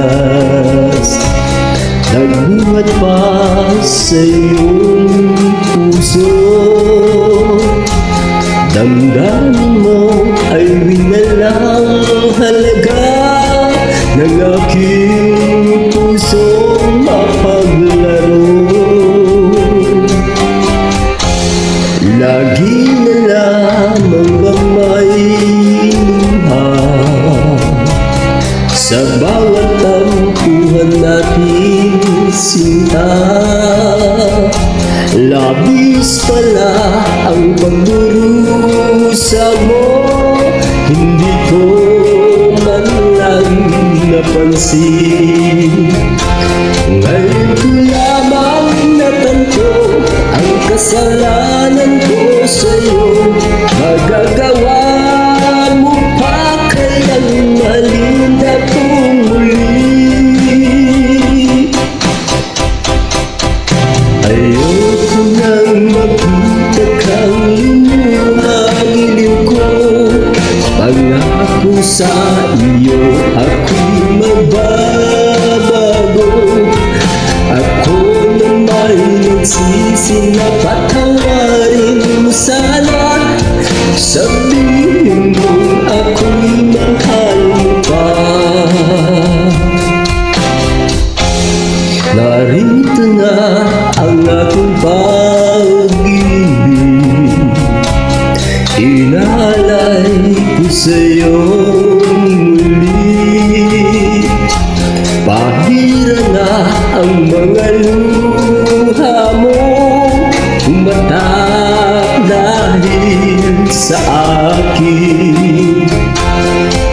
oras, nagbungat pa sa iyong puso. Damdamin mo ay winalang halaga ng aking pusong mapaglaro. Lagi na lamang bang may luha sa bawat tampuhan natin sinta. Labis pala ang pagdurusa mo, hindi ko man lang napansin. Ngayon ko lamang natanto ang kasalanan ko sa'yo. Magagawa mo pa kayang malinda kong muli. Ayoko nang makita kang lumuhang iliw ko. Pangako sa iyo ako'y magbabago. Ako na may nagsisi na patawarin mo sana. Sabihin mo ako'y mahal mo pa. Narito na ang aking pag-ibig, inaalay ko sa'yo muli. Pahira na ang mga luha mo, umatak dahil sa akin.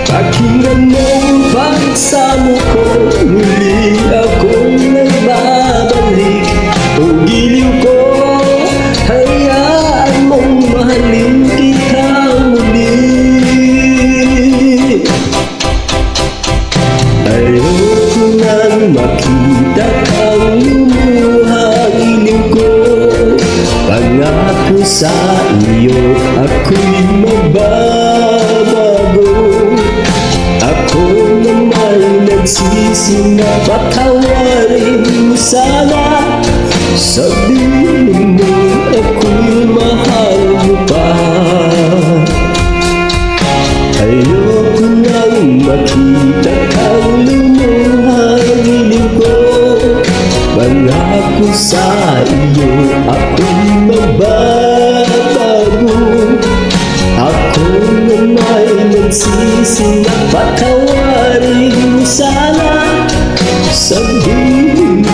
Pakinggan mo ang pagsamo ko, muli akong nagbabalik. O giliw ko, hayaan mong mahalin kita muli. Ayoko nang makita kang lumuhang iliw ko. Pangako sa iyo ako'y magbabago. Ako na may nagsisi na patawarin mo sana. Sabihin mo ako'y mahal mo pa. Ayoko nang makita kang lumuhang iliw ko. Pangako sa iyo ako'y magbabago. Ako na may nagsisi na patawarin mo sana. Sabihin